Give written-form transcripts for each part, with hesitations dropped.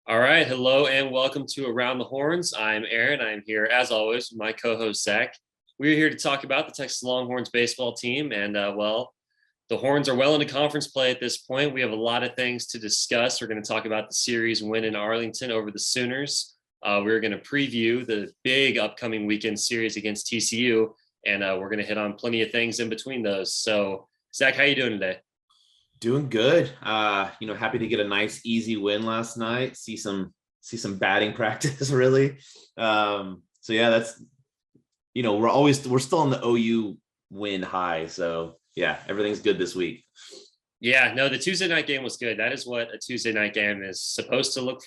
All right. Hello and welcome to Around the Horns. I'm Aaron. I'm here, as always, with my co host, Zack. We're here to talk about the Texas Longhorns baseball team. The Horns are well into conference play at this point. We have a lot of things to discuss. We're going to talk about the series win in Arlington over the Sooners. We're going to preview the big upcoming weekend series against TCU, and we're going to hit on plenty of things in between those. So, Zack, how you doing today? Doing good. Happy to get a nice, easy win last night. See some batting practice, really. So yeah, that's we're still on the OU win high. So yeah, everything's good this week. Yeah, no, the Tuesday night game was good. That is what a Tuesday night game is supposed to look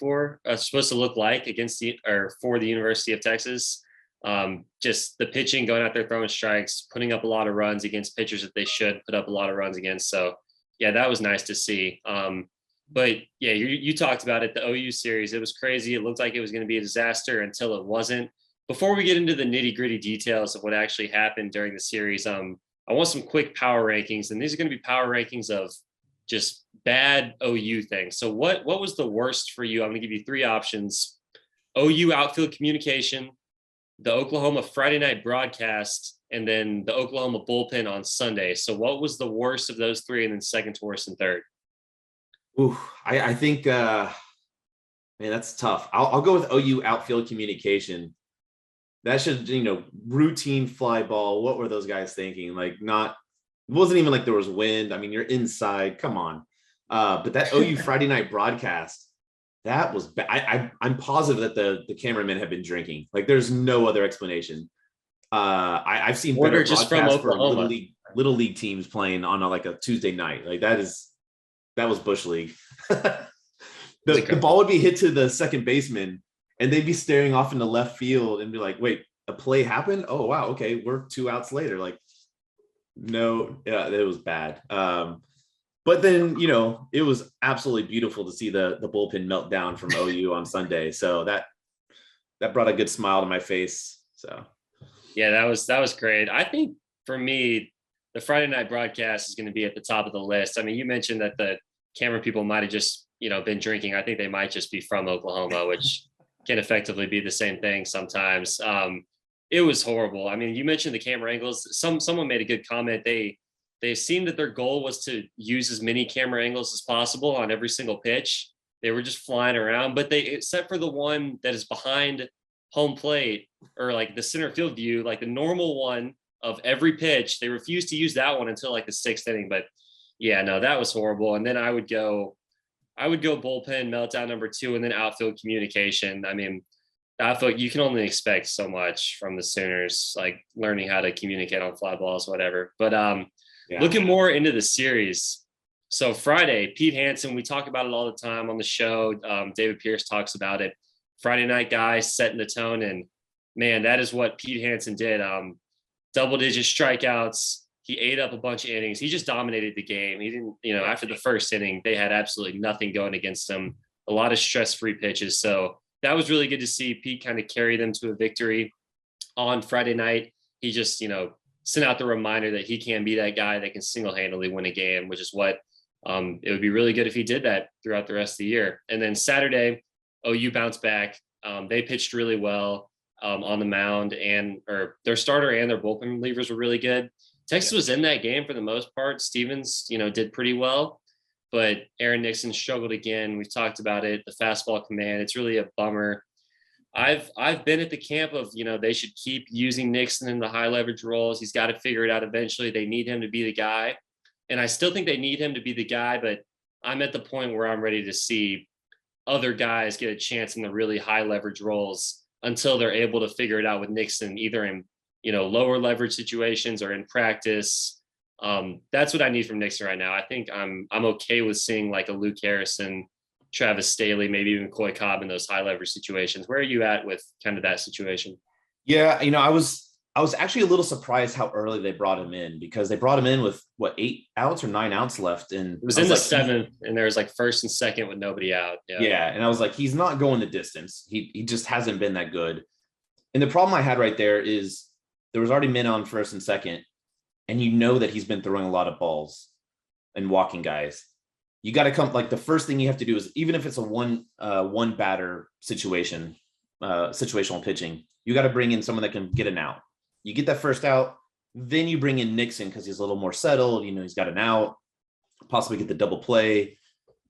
like against the or for the University of Texas. Just the pitching, going out there throwing strikes, putting up a lot of runs against pitchers that they should put up a lot of runs against. So yeah, that was nice to see. But yeah, you talked about it, the OU series. It was crazy. It looked like it was going to be a disaster until it wasn't. Before we get into the nitty gritty details of what actually happened during the series, I want some quick power rankings, and these are going to be power rankings of just bad OU things. So what was the worst for you? I'm going to give you three options: OU outfield communication, the Oklahoma Friday night broadcast, and then the Oklahoma bullpen on Sunday. So what was the worst of those three, and then second to worst and third? Ooh, I think man, that's tough. I'll go with OU outfield communication. That should, routine fly ball. What were those guys thinking? Like, not, it wasn't even like there was wind. I mean, you're inside. Come on. But that OU Friday night broadcast, that was bad. I'm positive that the cameramen have been drinking. Like, there's no other explanation. I've seen better Just from broadcasts for Oklahoma. little league teams playing on like a Tuesday night. Like, that was bush league. The ball would be hit to the second baseman, and they'd be staring off into left field and be like, "Wait, a play happened? Oh wow, okay, we're 2 outs later." Like, no, yeah, it was bad. But then it was absolutely beautiful to see the bullpen melt down from OU on Sunday. So that brought a good smile to my face. So Yeah, that was great. I think for me, the Friday night broadcast is going to be at the top of the list. I mean, you mentioned that the camera people might have just, been drinking. I think they might just be from Oklahoma, which can effectively be the same thing sometimes. It was horrible. I mean, you mentioned the camera angles. Someone made a good comment. They seemed that their goal was to use as many camera angles as possible on every single pitch. They were just flying around, but except for the one that is behind home plate or like the center field view, like the normal one of every pitch, they refused to use that one until like the sixth inning. But yeah, no, that was horrible. And then I would go bullpen meltdown number two, and then outfield communication. I mean, outfield, you can only expect so much from the Sooners, like learning how to communicate on fly balls, whatever. But yeah, looking more into the series. So Friday, Pete Hansen, we talk about it all the time on the show. David Pierce talks about it. Friday night guy setting the tone, and man, that is what Pete Hansen did. Double-digit strikeouts. He ate up a bunch of innings. He just dominated the game. He didn't, after the first inning, they had absolutely nothing going against him. A lot of stress-free pitches. So that was really good to see Pete kind of carry them to a victory on Friday night. He just, sent out the reminder that he can be that guy that can single-handedly win a game, which is what it would be really good if he did that throughout the rest of the year. And then Saturday, OU bounced back. They pitched really well on the mound, or their starter and their bullpen relievers were really good. Texas was in that game for the most part. Stevens, did pretty well, but Aaron Nixon struggled again. We've talked about it, the fastball command. It's really a bummer. I've been at the camp of, they should keep using Nixon in the high leverage roles. He's got to figure it out eventually. They need him to be the guy. And I still think they need him to be the guy, but I'm at the point where I'm ready to see other guys get a chance in the really high leverage roles until they're able to figure it out with Nixon, either in lower leverage situations or in practice. That's what I need from Nixon right now. I think I'm okay with seeing like a Luke Harrison, Travis Staley, maybe even Coy Cobb in those high leverage situations. Where are you at with kind of that situation? yeah. I was actually a little surprised how early they brought him in, because they brought him in with what, 8 outs or 9 outs left, and It was I in was the like, seventh, and there was like first and second with nobody out. Yeah. yeah, and I was like, he's not going the distance. He just hasn't been that good. And the problem I had right there is there was already men on first and second, and that he's been throwing a lot of balls and walking guys. you got to come, like, the first thing you have to do is, even if it's a one batter situation, situational pitching, you got to bring in someone that can get an out. You get that first out, then you bring in Nixon because he's a little more settled. He's got an out, possibly get the double play.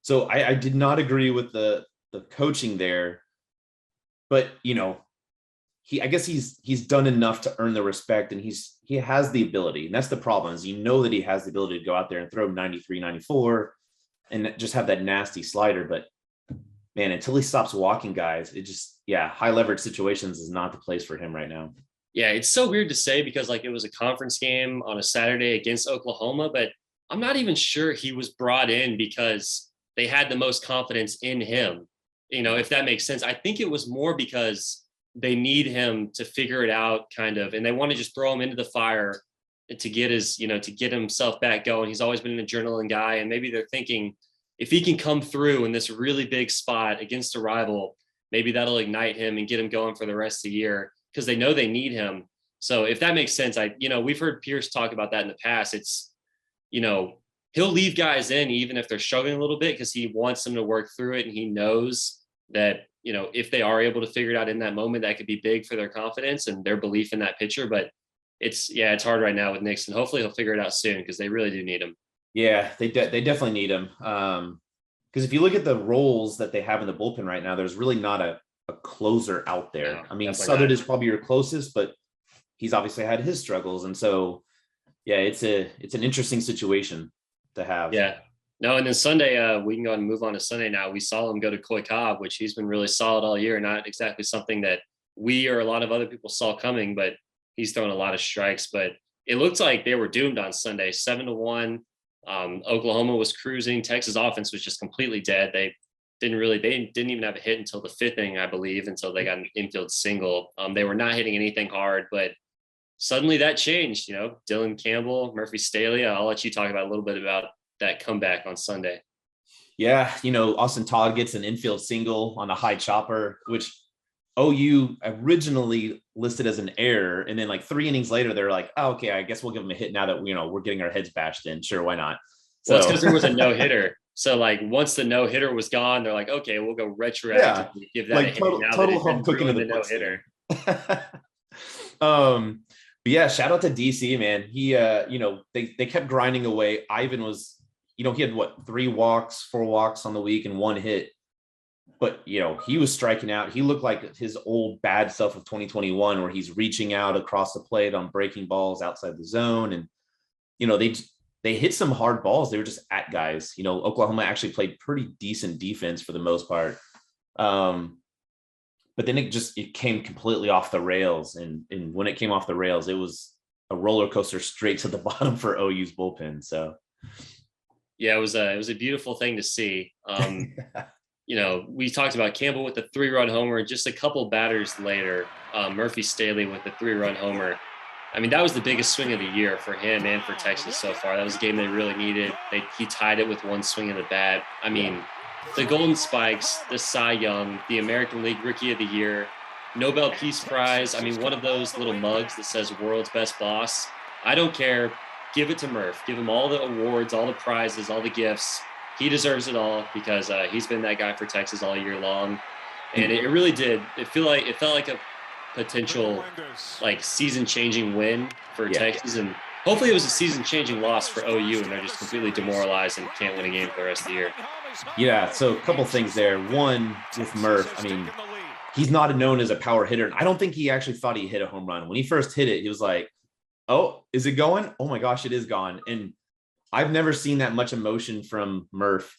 So I did not agree with the coaching there, but I guess he's done enough to earn the respect, and he has the ability. And that's the problem, is that he has the ability to go out there and throw 93, 94 and just have that nasty slider. But man, until he stops walking guys, it just, high leverage situations is not the place for him right now. Yeah, it's so weird to say, because like it was a conference game on a Saturday against Oklahoma, but I'm not even sure he was brought in because they had the most confidence in him, if that makes sense. I think it was more because they need him to figure it out, kind of, and they want to just throw him into the fire to get to get himself back going. He's always been an adrenaline guy, and maybe they're thinking if he can come through in this really big spot against a rival, maybe that'll ignite him and get him going for the rest of the year, because they know they need him. So if that makes sense, we've heard Pierce talk about that in the past. It's, he'll leave guys in even if they're struggling a little bit, because he wants them to work through it. And he knows that, if they are able to figure it out in that moment, that could be big for their confidence and their belief in that pitcher. But it's hard right now with Nixon. Hopefully he'll figure it out soon, because they really do need him. Yeah, they definitely need him. Because if you look at the roles that they have in the bullpen right now, there's really not a closer out there. No, I mean, Southern is probably your closest, but he's obviously had his struggles. And so, it's an interesting situation to have. Yeah. No, and then Sunday, we can go and move on to Sunday now. We saw him go to Coy Cobb, which he's been really solid all year. Not exactly something that we or a lot of other people saw coming, but he's thrown a lot of strikes. But it looked like they were doomed on Sunday, 7-1. Oklahoma was cruising. Texas offense was just completely dead. They didn't even have a hit until the fifth inning, I believe, until they got an infield single. They were not hitting anything hard, but suddenly that changed. Dylan Campbell, Murphy Staley. I'll let you talk about a little bit about that comeback on Sunday. Yeah, Austin Todd gets an infield single on a high chopper, which OU originally listed as an error, and then like 3 innings later, they're like, "Oh, okay, I guess we'll give him a hit now that we're getting our heads bashed in. Sure, why not?" So it's because there was a no hitter. So like once the no hitter was gone, they're like, "Okay, we'll go retroactively give that like a hit." total, Now total home cooking of the no hitter. But yeah, shout out to DC, man. He, they kept grinding away. Ivan was, he had 4 walks on the week and 1 hit. But, he was striking out. He looked like his old bad self of 2021, where he's reaching out across the plate on breaking balls outside the zone. And, they hit some hard balls. They were just at guys. Oklahoma actually played pretty decent defense for the most part. But then it came completely off the rails. And when it came off the rails, it was a roller coaster straight to the bottom for OU's bullpen. So, yeah, it was a beautiful thing to see. We talked about Campbell with the 3-run homer. Just a couple batters later, Murphy Staley with the 3-run homer. I mean, that was the biggest swing of the year for him and for Texas so far. That was a game they really needed. He tied it with 1 swing of the bat. I mean, the Golden Spikes, the Cy Young, the American League Rookie of the Year, Nobel Peace Prize. I mean, one of those little mugs that says World's Best Boss. I don't care. Give it to Murph. Give him all the awards, all the prizes, all the gifts. He deserves it all, because he's been that guy for Texas all year long. And it really did. It felt like a potential like season-changing win for Texas. And hopefully it was a season-changing loss for OU, and they're just completely demoralized and can't win a game for the rest of the year. Yeah, so a couple things there. One, with Murph, I mean, he's not known as a power hitter. And I don't think he actually thought he hit a home run. When he first hit it, he was like, "Oh, is it going? Oh my gosh, it is gone." And I've never seen that much emotion from Murph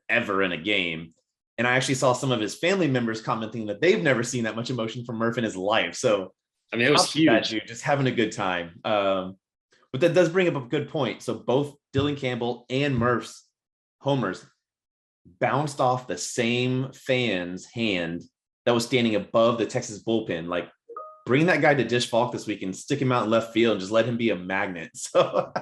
ever in a game. And I actually saw some of his family members commenting that they've never seen that much emotion from Murph in his life. So, I mean, it was huge. Dude, just having a good time. But that does bring up a good point. So both Dylan Campbell and Murph's homers bounced off the same fan's hand that was standing above the Texas bullpen. Like, bring that guy to Dish Falk this week and stick him out in left field and just let him be a magnet. So,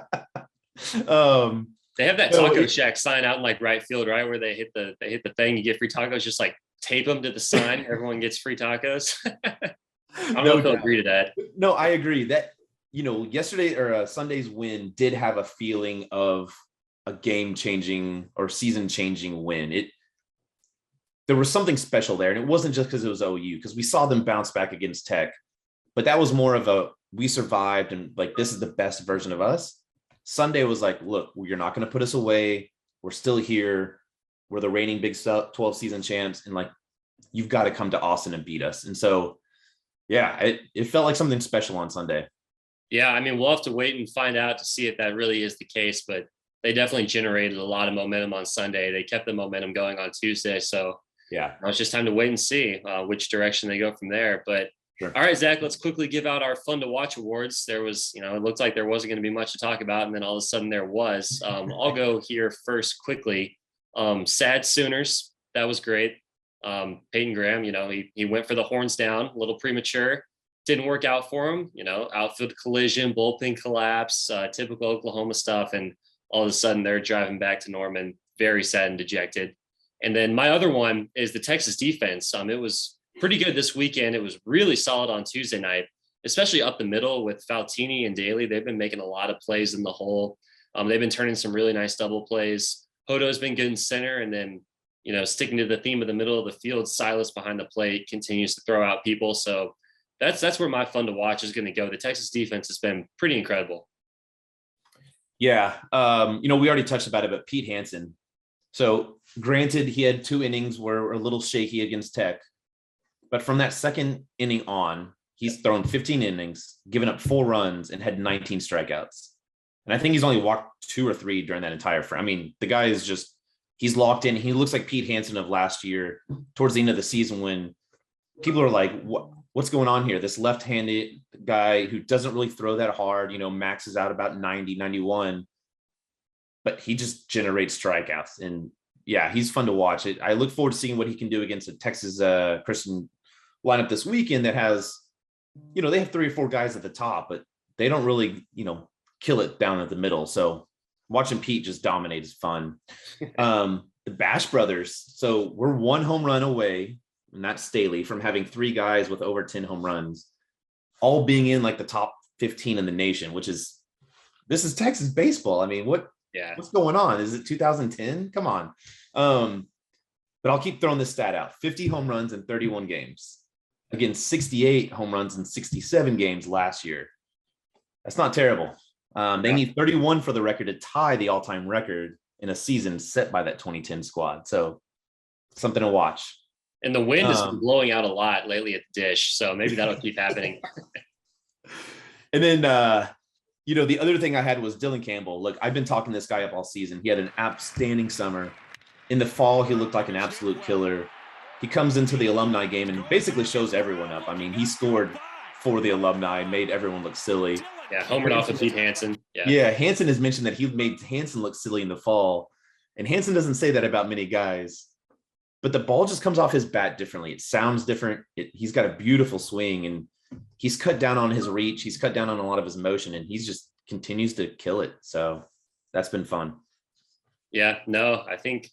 they have that Taco Shack sign out in like right field, right, where they hit the thing, you get free tacos. Just like tape them to the sign, everyone gets free tacos. I don't know if they'll agree to that. No, I agree that yesterday or Sunday's win did have a feeling of a game-changing or season-changing win. There was something special there, and it wasn't just because it was OU, because we saw them bounce back against Tech, but that was more of a we survived and like this is the best version of us. Sunday was like, look, you're not going to put us away. We're still here. We're the reigning Big 12 season champs, and like you've got to come to Austin and beat us. And so, yeah, it felt like something special on Sunday. Yeah, I mean, we'll have to wait and find out to see if that really is the case, but they definitely generated a lot of momentum on Sunday. They kept the momentum going on Tuesday. So yeah, it's just time to wait and see which direction they go from there. But sure. All right, Zach, let's quickly give out our fun to watch awards. There was, it looked like there wasn't going to be much to talk about, and then all of a sudden there was. I'll go here first quickly. Sad Sooners, that was great. Peyton Graham, he went for the horns down, a little premature. Didn't work out for him, outfield collision, bullpen collapse, typical Oklahoma stuff. And all of a sudden they're driving back to Norman, very sad and dejected. And then my other one is the Texas defense. It was pretty good this weekend. It was really solid on Tuesday night, especially up the middle with Faltini and Daly. They've been making a lot of plays in the hole. They've been turning some really nice double plays. Hodo's been good in center. And then, sticking to the theme of the middle of the field, Silas behind the plate continues to throw out people. So that's where my fun to watch is going to go. The Texas defense has been pretty incredible. Yeah. We already touched about it, but Pete Hansen. So granted, he had 2 innings were a little shaky against Tech, but from that second inning on, he's thrown 15 innings, given up 4 runs, and had 19 strikeouts. And I think he's only walked 2 or 3 during that entire frame. I mean, the guy is just, he's locked in. He looks like Pete Hansen of last year towards the end of the season when people are like, what's going on here? This left-handed guy who doesn't really throw that hard, maxes out about 90, 91, but he just generates strikeouts. And yeah, he's fun to watch. I look forward to seeing what he can do against a Texas Christian lineup this weekend that has, they have 3 or 4 guys at the top, but they don't really, kill it down at the middle. So watching Pete just dominate is fun. The Bash brothers. So we're 1 home run away, and that's Staley, from having 3 guys with over 10 home runs, all being in like the top 15 in the nation, this is Texas baseball. I mean, what's going on? Is it 2010? Come on. But I'll keep throwing this stat out. 50 home runs in 31 games against 68 home runs in 67 games last year. That's not terrible. They need 31 for the record to tie the all-time record in a season set by that 2010 squad. So something to watch. And the wind has been blowing out a lot lately at the dish. So maybe that'll keep happening. And then, the other thing I had was Dylan Campbell. Look, I've been talking this guy up all season. He had an outstanding summer. In the fall, he looked like an absolute killer. He comes into the alumni game and basically shows everyone up. I mean, he scored for the alumni, made everyone look silly. Yeah, homered off of Pete Hansen. Yeah, Hansen has mentioned that he made Hansen look silly in the fall. And Hansen doesn't say that about many guys. But the ball just comes off his bat differently. It sounds different. He's got a beautiful swing, and he's cut down on his reach. He's cut down on a lot of his motion, and he's just continues to kill it. So that's been fun. Yeah, no, I think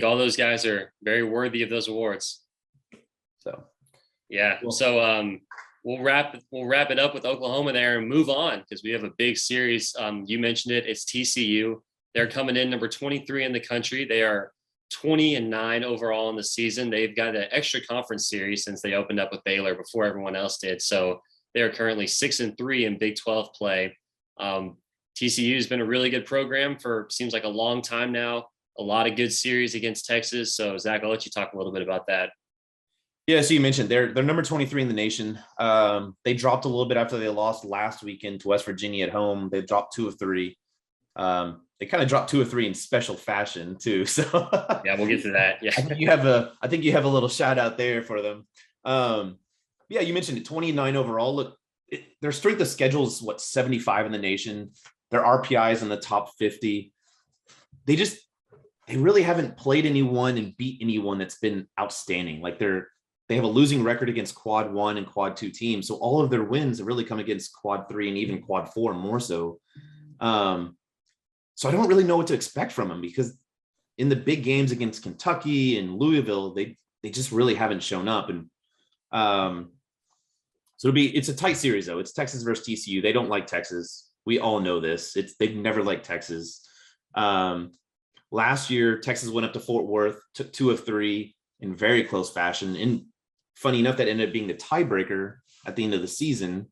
all those guys are very worthy of those awards. So, yeah. So we'll wrap it up with Oklahoma there and move on because we have a big series. You mentioned it. It's TCU. They're coming in number 23 in the country. They are 20-9 overall in the season. They've got an extra conference series since they opened up with Baylor before everyone else did. So they are currently 6-3 in Big 12 play. TCU has been a really good program for seems like a long time now. A lot of good series against Texas. So Zach, I'll let you talk a little bit about that. Yeah, so you mentioned they're number 23 in the nation. They dropped a little bit after they lost last weekend to West Virginia at home. They dropped 2 of 3. They kind of dropped 2 or 3 in special fashion too. So yeah, we'll get to that. Yeah, I think you have a little shout out there for them. Yeah, you mentioned it, 29 overall. Look, their strength of schedule is 75 in the nation. Their RPI is in the top 50. They really haven't played anyone and beat anyone that's been outstanding. Like they have a losing record against quad 1 and quad 2 teams. So all of their wins have really come against quad 3 and even quad 4 more so. So I don't really know what to expect from them because in the big games against Kentucky and Louisville, they just really haven't shown up. And so it's a tight series though. It's Texas versus TCU. They don't like Texas. We all know this. They've never liked Texas. Last year, Texas went up to Fort Worth, took 2 of 3 in very close fashion. And funny enough, that ended up being the tiebreaker at the end of the season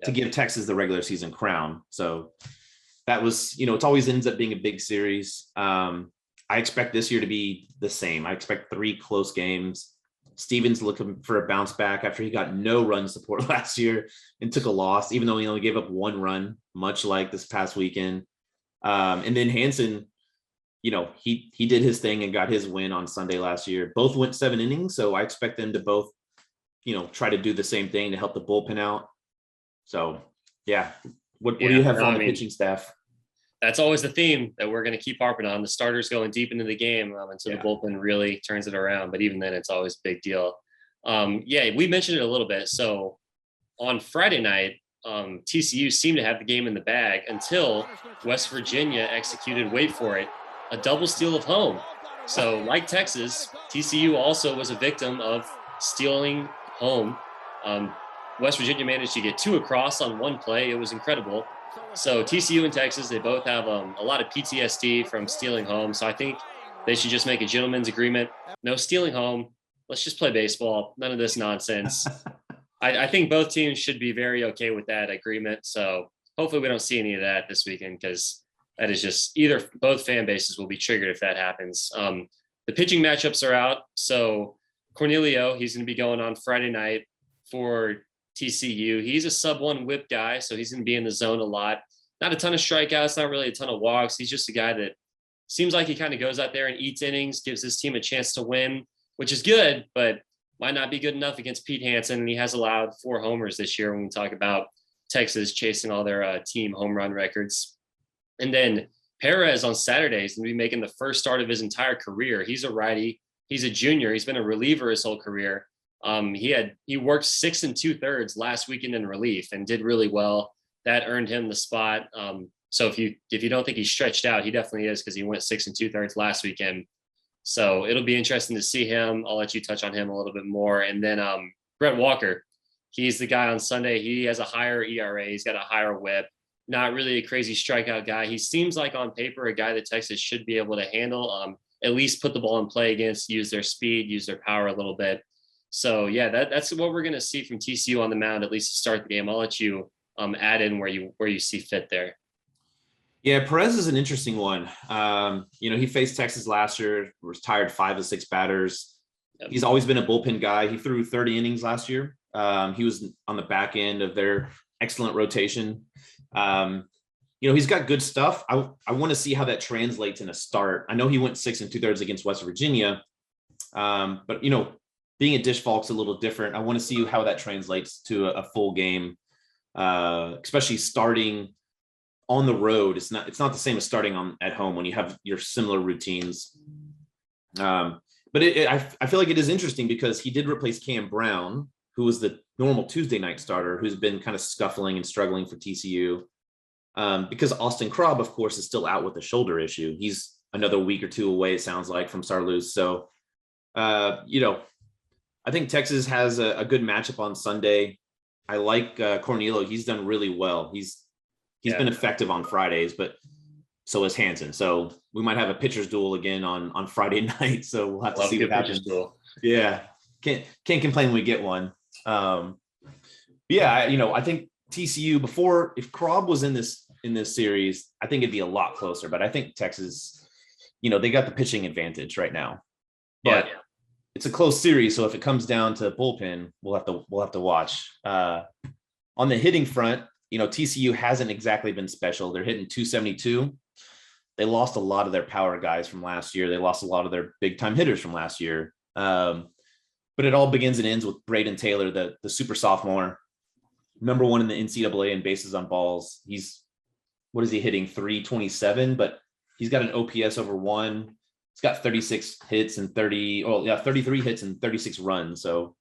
to give Texas the regular season crown. So that was, it always ends up being a big series. I expect this year to be the same. I expect 3 close games. Stevens looking for a bounce back after he got no run support last year and took a loss, even though he only gave up 1 run, much like this past weekend. And then Hansen, he did his thing and got his win on Sunday last year. Both went 7 innings, so I expect them to both, try to do the same thing to help the bullpen out. So, yeah. What do you have on the pitching staff? That's always the theme that we're going to keep harping on. The starters going deep into the game until the bullpen really turns it around. But even then, it's always a big deal. We mentioned it a little bit. So on Friday night, TCU seemed to have the game in the bag until West Virginia executed, wait for it, a double steal of home. So like Texas, TCU also was a victim of stealing home. West Virginia managed to get 2 across on 1 play. It was incredible. So TCU and Texas, they both have a lot of PTSD from stealing home. So I think they should just make a gentleman's agreement. No stealing home. Let's just play baseball. None of this nonsense. I think both teams should be very okay with that agreement. So hopefully we don't see any of that this weekend, because that is just both fan bases will be triggered if that happens. The pitching matchups are out. So Cornelio, he's going to be going on Friday night for TCU. He's a sub-1 whip guy, so he's going to be in the zone a lot. Not a ton of strikeouts, not really a ton of walks. He's just a guy that seems like he kind of goes out there and eats innings, gives his team a chance to win, which is good, but might not be good enough against Pete Hansen. And he has allowed 4 homers this year when we talk about Texas chasing all their team home run records. And then Perez on Saturday is going to be making the first start of his entire career. He's a righty. He's a junior. He's been a reliever his whole career. He worked 6 2/3 last weekend in relief and did really well. That earned him the spot. So if you don't think he's stretched out, he definitely is, because he went 6 2/3 last weekend. So it'll be interesting to see him. I'll let you touch on him a little bit more. And then Brett Walker, he's the guy on Sunday. He has a higher ERA. He's got a higher whip. Not really a crazy strikeout guy. He seems like on paper a guy that Texas should be able to handle, at least put the ball in play against, use their speed, use their power a little bit. So yeah, that's what we're going to see from TCU on the mound, at least to start the game. I'll let you add in where you see fit there. Yeah, Perez is an interesting one. He faced Texas last year, retired 5 of 6 batters. Yep. He's always been a bullpen guy. He threw 30 innings last year. He was on the back end of their excellent rotation. He's got good stuff. I want to see how that translates in a start. I know he went 6 2/3 against West Virginia. But being a dish Falk's a little different. I want to see how that translates to a full game, especially starting on the road. It's not the same as starting at home when you have your similar routines. But I feel like it is interesting because he did replace Cam Brown, who was the normal Tuesday night starter, who's been kind of scuffling and struggling for TCU. Because Austin Krob, of course, is still out with a shoulder issue. He's another week or 2 away, it sounds like, from Sarloos. So, I think Texas has a good matchup on Sunday. I like Cornelio. He's done really well. He's been effective on Fridays, but so is Hansen. So we might have a pitcher's duel again on Friday night. So we'll have to see what happens. Yeah, can't complain when we get one. I think TCU before, if Krob was in this series, I think it'd be a lot closer. But I think Texas, they got the pitching advantage right now. But it's a close series, so if it comes down to bullpen, we'll have to watch. On the hitting front, TCU hasn't exactly been special. They're hitting 272. They lost a lot of their power guys from last year. They lost a lot of their big time hitters from last year. But it all begins and ends with Braden Taylor, the super sophomore, number 1 in the NCAA in bases on balls. He's hitting 327, but he's got an OPS over 1. He's got 36 hits and 33 hits and 36 runs. So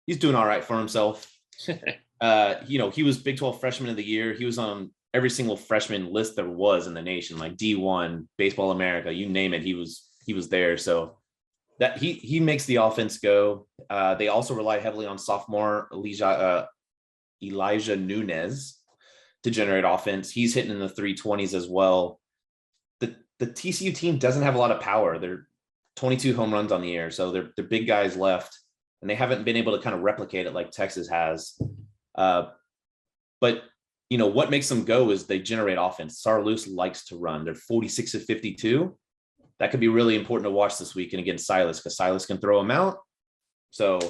he's doing all right for himself. He was Big 12 Freshman of the Year. He was on every single freshman list there was in the nation, like D1, Baseball America, you name it. He was there. So that he makes the offense go. They also rely heavily on sophomore Elijah Nunez to generate offense. He's hitting in the 320s as well. the TCU team doesn't have a lot of power. They're 22 home runs on the year, so they're big guys left, and they haven't been able to kind of replicate it like Texas has. But what makes them go is they generate offense. Sarloos likes to run. They're 46 of 52. That could be really important to watch this weekend against Silas, because Silas can throw them out. So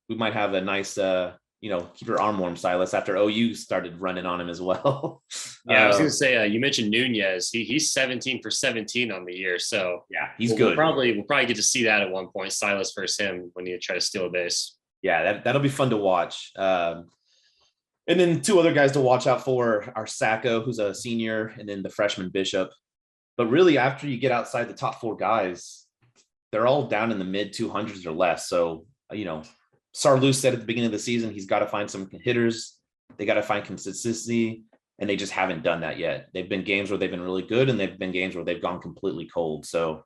we might have a nice, keep your arm warm, Silas, after OU started running on him as well. Yeah, I was going to say, you mentioned Nunez. He's 17 for 17 on the year. So yeah, he's good. We'll probably get to see that at one point, Silas versus him, when you try to steal a base. Yeah, that'll be fun to watch. And then two other guys to watch out for are Sacco, who's a senior, and then the freshman Bishop. But really, after you get outside the top four guys, they're all down in the mid 200s or less. So, Sarloos said at the beginning of the season, he's got to find some hitters. They got to find consistency, and they just haven't done that yet. They've been games where they've been really good, and they've been games where they've gone completely cold. So,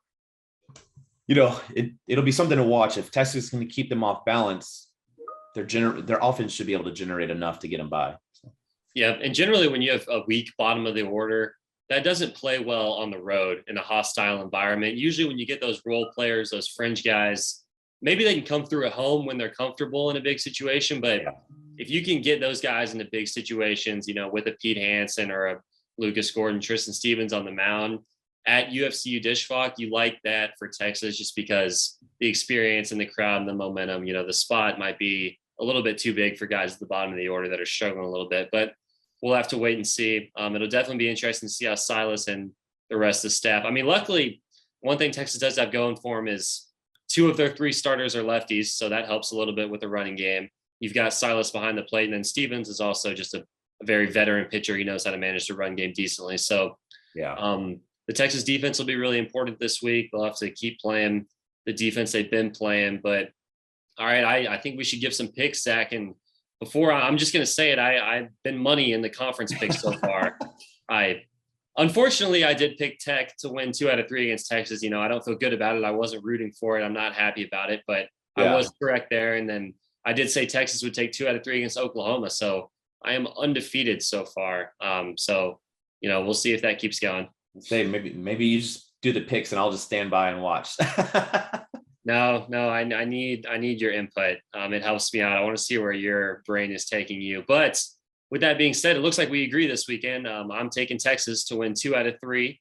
it'll be something to watch. If Texas is going to keep them off balance, their offense should be able to generate enough to get them by. Yeah, and generally when you have a weak bottom of the order, that doesn't play well on the road in a hostile environment. Usually when you get those role players, those fringe guys, maybe they can come through at home when they're comfortable in a big situation. But if you can get those guys into big situations, with a Pete Hansen or a Lucas Gordon, Tristan Stevens on the mound at UFCU Disch-Falk, you like that for Texas just because the experience and the crowd and the momentum, the spot might be a little bit too big for guys at the bottom of the order that are struggling a little bit. But we'll have to wait and see. It'll definitely be interesting to see how Silas and the rest of the staff. I mean, luckily, one thing Texas does have going for them is 2 of their 3 starters are lefties, so that helps a little bit with the running game. You've got Silas behind the plate, and then Stevens is also just a very veteran pitcher. He knows how to manage the run game decently. So, the Texas defense will be really important this week. They'll have to keep playing the defense they've been playing. But all right, I think we should give some picks, Zach. And before I'm just going to say it, I've been money in the conference picks so far. Unfortunately, I did pick Tech to win 2 out of 3 against Texas. I don't feel good about it. I wasn't rooting for it. I'm not happy about it, but I was correct there. And then I did say Texas would take 2 out of 3 against Oklahoma. So I am undefeated so far. We'll see if that keeps going. Say maybe you just do the picks and I'll just stand by and watch. No, I need your input. It helps me out. I want to see where your brain is taking you. But with that being said, it looks like we agree this weekend. I'm taking Texas to win 2 out of 3.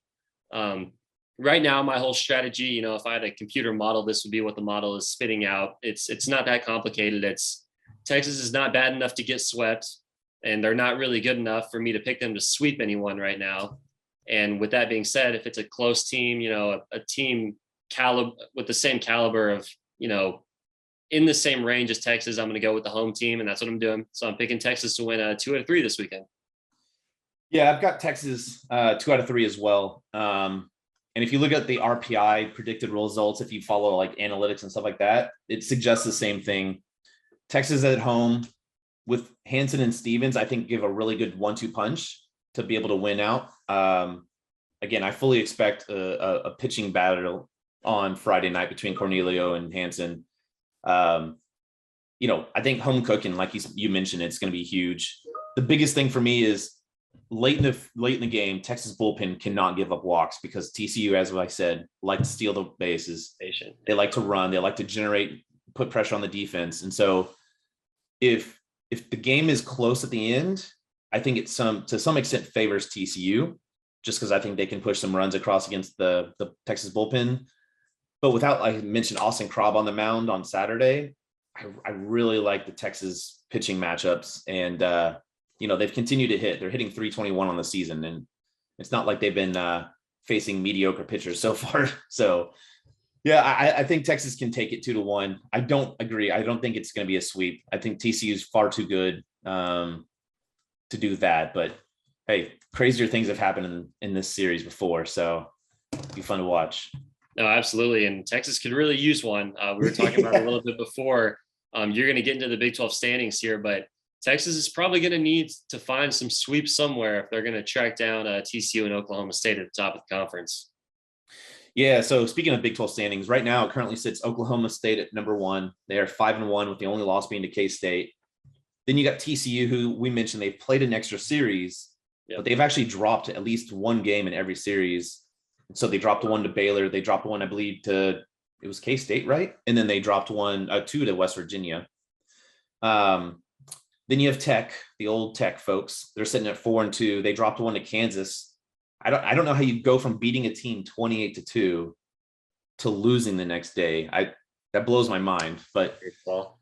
Right now, my whole strategy, if I had a computer model, this would be what the model is spitting out. It's not that complicated. It's Texas is not bad enough to get swept, and they're not really good enough for me to pick them to sweep anyone right now. And with that being said, if it's a close team, a team with the same caliber of, in the same range as Texas, I'm going to go with the home team, and that's what I'm doing. So I'm picking Texas to win 2 out of 3 this weekend. Yeah, I've got Texas 2 out of 3 as well. And if you look at the RPI predicted results, if you follow like analytics and stuff like that, it suggests the same thing. Texas at home with Hansen and Stevens, I think give a really good 1-2 punch to be able to win out. Again, I fully expect a pitching battle on Friday night between Cornelio and Hansen. I think home cooking, like you mentioned, it's going to be huge. The biggest thing for me is late in the game, Texas bullpen cannot give up walks because TCU, as I said, like to steal the bases. They like to run. They like to put pressure on the defense. And so if the game is close at the end, I think it to some extent favors TCU just because I think they can push some runs across against the Texas bullpen. But without, like I mentioned, Austin Krob on the mound on Saturday, I really like the Texas pitching matchups. And, they've continued to hit. They're hitting 321 on the season. And it's not like they've been facing mediocre pitchers so far. So, yeah, I think Texas can take it 2-1. I don't agree. I don't think it's going to be a sweep. I think TCU is far too good to do that. But, hey, crazier things have happened in this series before. So it'll be fun to watch. No, absolutely. And Texas could really use one. We were talking about it a little bit before. You're going to get into the Big 12 standings here, but Texas is probably going to need to find some sweeps somewhere if they're going to track down TCU and Oklahoma State at the top of the conference. Yeah, so speaking of Big 12 standings, right now it currently sits Oklahoma State at number 1. They are 5-1 with the only loss being to K-State. Then you got TCU, who we mentioned they've played an extra series, but they've actually dropped at least one game in every series. So they dropped one to Baylor. They dropped one, I believe, it was K-State, right? And then they dropped two to West Virginia. Then you have Tech, the old Tech folks. They're sitting at 4-2. They dropped one to Kansas. I don't know how you go from beating a team 28-2 to losing the next day. That blows my mind. But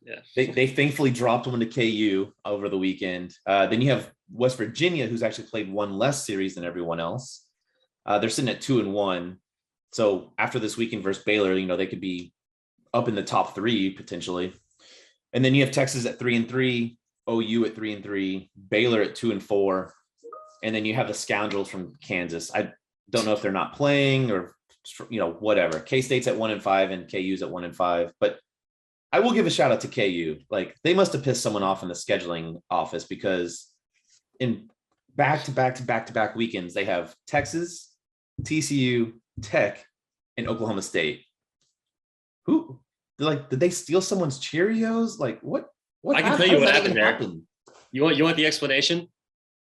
yeah, they thankfully dropped one to KU over the weekend. Then you have West Virginia, who's actually played one less series than everyone else. They're sitting at 2-1. So after this weekend versus Baylor, they could be up in the top 3 potentially. And then you have Texas at 3-3, OU at 3-3, Baylor at 2-4, and then you have the scoundrels from Kansas. I don't know if they're not playing or whatever. K-State's at 1-5 and KU's at 1-5. But I will give a shout out to KU. Like, they must have pissed someone off in the scheduling office, because in back-to-back weekends they have Texas, TCU, Tech, and Oklahoma State. Did they steal someone's Cheerios? Like, what? I can tell you what happened there. You want the explanation?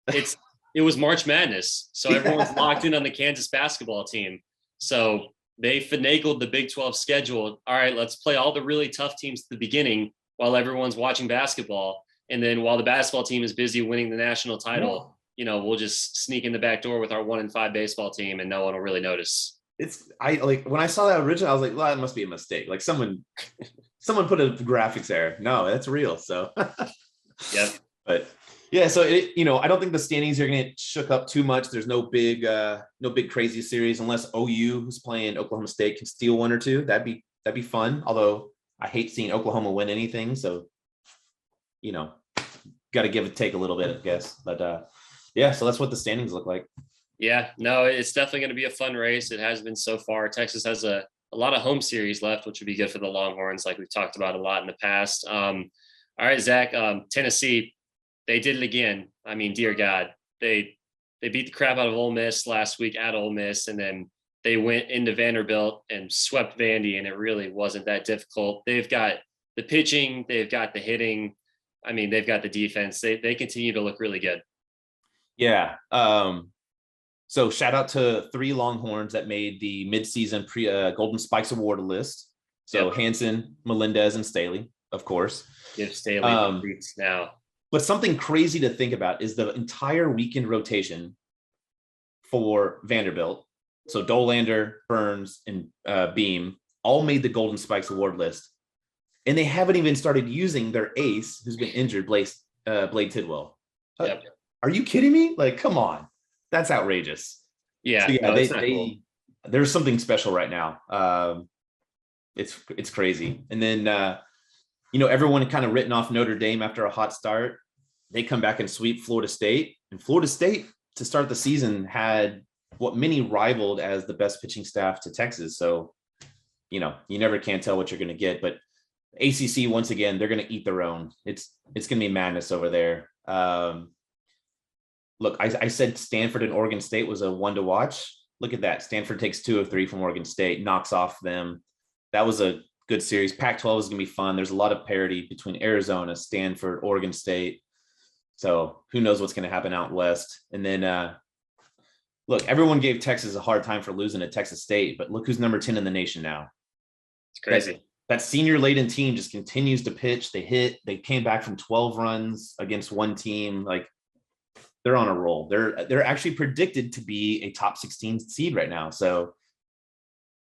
It was March Madness, so everyone's locked in on the Kansas basketball team. So they finagled the Big 12 schedule. All right, let's play all the really tough teams at the beginning while everyone's watching basketball, and then while the basketball team is busy winning the national title, we'll just sneak in the back door with our 1-5 baseball team, and no one will really notice. When I saw that originally, I was like, well, that must be a mistake. Like someone put a graphics error. No, that's real. So yeah. But yeah, so I don't think the standings are going to get shook up too much. There's no big crazy series, unless OU, who's playing Oklahoma State, can steal one or two. That'd be fun. Although I hate seeing Oklahoma win anything. So, got to give and take a little bit, I guess. But yeah, so that's what the standings look like. Yeah, no, it's definitely going to be a fun race. It has been so far. Texas has a lot of home series left, which would be good for the Longhorns, like we've talked about a lot in the past. All right, Zach, Tennessee, they did it again. I mean, dear God, they beat the crap out of Ole Miss last week at Ole Miss, and then they went into Vanderbilt and swept Vandy, and it really wasn't that difficult. They've got the pitching, they've got the hitting. I mean, they've got the defense. They continue to look really good. Yeah. So shout out to 3 Longhorns that made the midseason Golden Spikes Award list. So yep. Hansen, Melendez, and Staley, of course. Give Staley the treats now. But something crazy to think about is the entire weekend rotation for Vanderbilt. So Dolander, Burns, and Beam all made the Golden Spikes Award list. And they haven't even started using their ace, who's been injured, Blade Tidwell. Yep. Are you kidding me? Like, come on. That's outrageous. Yeah, so yeah, cool. There's something special right now. It's crazy. And then everyone kind of written off Notre Dame after a hot start. They come back and sweep Florida State. And Florida State, to start the season, had what many rivaled as the best pitching staff to Texas. So, you never can tell what you're going to get. But ACC, once again, they're going to eat their own. It's going to be madness over there. Look, I said Stanford and Oregon State was a one to watch. Look at that. Stanford takes 2 of 3 from Oregon State, knocks off them. That was a good series. Pac-12 is going to be fun. There's a lot of parity between Arizona, Stanford, Oregon State. So who knows what's going to happen out west. And then, look, everyone gave Texas a hard time for losing to Texas State, but look who's number 10 in the nation now. It's crazy. That senior-laden team just continues to pitch. They hit. They came back from 12 runs against one team. Like, they're on a roll. They're actually predicted to be a top 16 seed right now. So,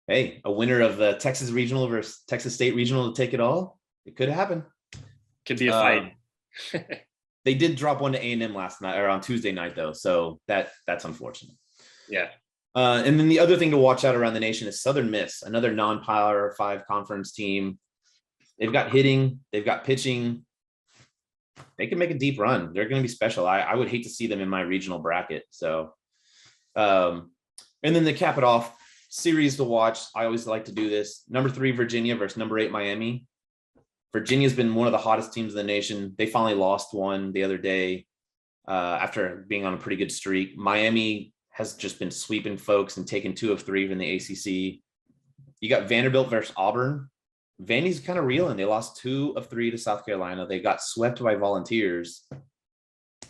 hey, a winner of the Texas Regional versus Texas State Regional to take it all. It could happen. Could be a fight. They did drop one to A&M last night or on Tuesday night though. So that's unfortunate. Yeah. And then the other thing to watch out around the nation is Southern Miss, another non-Power 5 conference team. They've got hitting, they've got pitching. They can make a deep run. They're going to be special. I would hate to see them in my regional bracket. So, and then to cap it off, series to watch. I always like to do this. Number 3, Virginia versus number 8, Miami. Virginia's been one of the hottest teams in the nation. They finally lost one the other day after being on a pretty good streak. Miami has just been sweeping folks and taking 2 of 3 from the ACC. You got Vanderbilt versus Auburn. Vandy's kind of reeling. They lost 2 of 3 to South Carolina. They got swept by Volunteers.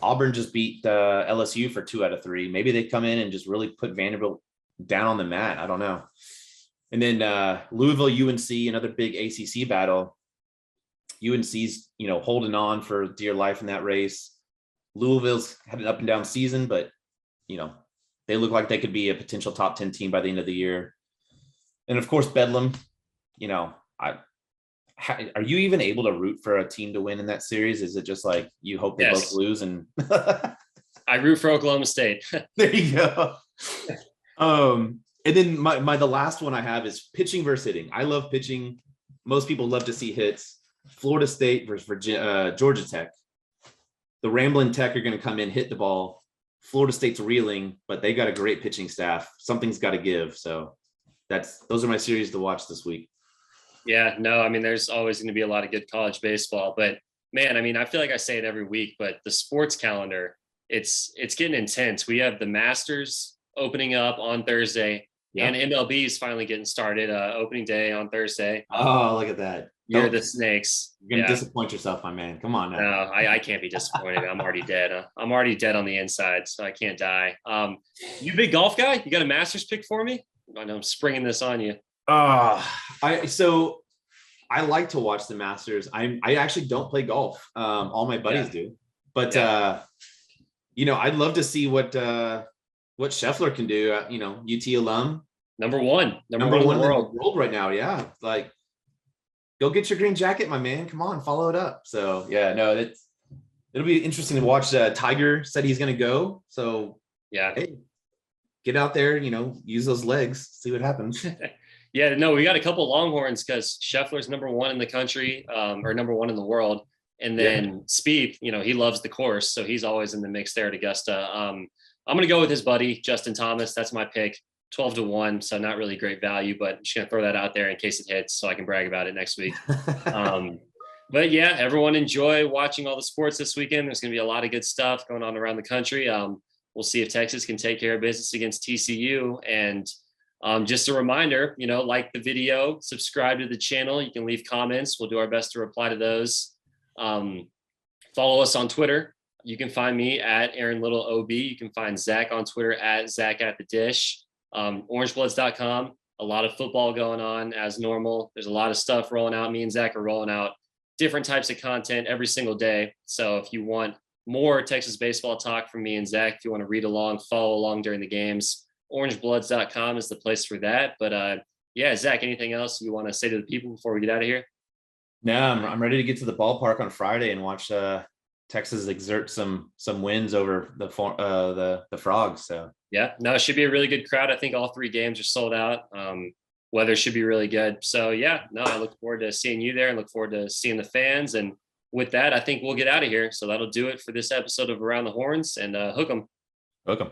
Auburn just beat LSU for 2 out of 3. Maybe they come in and just really put Vanderbilt down on the mat. I don't know. And then Louisville, UNC, another big ACC battle. UNC's, holding on for dear life in that race. Louisville's had an up and down season, but, they look like they could be a potential top 10 team by the end of the year. And of course, Bedlam, are you even able to root for a team to win in that series? Is it just like you hope they both lose? And I root for Oklahoma State. There you go. And then the last one I have is pitching versus hitting. I love pitching. Most people love to see hits. Florida State versus Georgia Tech. The Ramblin' Tech are going to come in, hit the ball. Florida State's reeling, but they got a great pitching staff. Something's got to give. So those are my series to watch this week. Yeah, no, I mean, there's always going to be a lot of good college baseball, but man, I mean, I feel like I say it every week, but the sports calendar, it's getting intense. We have the Masters opening up on Thursday, and MLB is finally getting started. Opening day on Thursday. Oh, look at that! You're the Snakes. You're gonna disappoint yourself, my man. Come on now. No, I can't be disappointed. I'm already dead. I'm already dead on the inside, so I can't die. You big golf guy? You got a Masters pick for me? I know I'm springing this on you. So I like to watch the Masters. I actually don't play golf. All my buddies do, but I'd love to see what Scheffler can do. UT alum, number one in the world right now. Yeah, like go get your green jacket, my man. Come on, follow it up. So yeah, no, it'll be interesting to watch. Tiger said he's going to go. So yeah, hey, get out there. Use those legs. See what happens. Yeah, no, we got a couple Longhorns because Scheffler's number one in the country, or number one in the world. And then Spieth, he loves the course. So he's always in the mix there at Augusta. I'm going to go with his buddy, Justin Thomas. That's my pick, 12-1. So not really great value, but I'm just going to throw that out there in case it hits so I can brag about it next week. But yeah, everyone enjoy watching all the sports this weekend. There's going to be a lot of good stuff going on around the country. We'll see if Texas can take care of business against TCU. And just a reminder, like the video, subscribe to the channel. You can leave comments. We'll do our best to reply to those. Follow us on Twitter. You can find me at Aaron Little OB. You can find Zack on Twitter at Zack at the Dish. Orangebloods.com. A lot of football going on as normal. There's a lot of stuff rolling out. Me and Zack are rolling out different types of content every single day. So if you want more Texas baseball talk from me and Zack, if you want to read along, follow along during the games, orangebloods.com is the place for that. But Zack, anything else you want to say to the people before we get out of here? No, I'm ready to get to the ballpark on Friday and watch Texas exert some wins over the Frogs. So yeah, no, it should be a really good crowd. I think all three games are sold out. Weather should be really good. So yeah, no, I look forward to seeing you there and look forward to seeing the fans. And with that, I think we'll get out of here. So that'll do it for this episode of Around the Horns, and hook 'em. Hook 'em.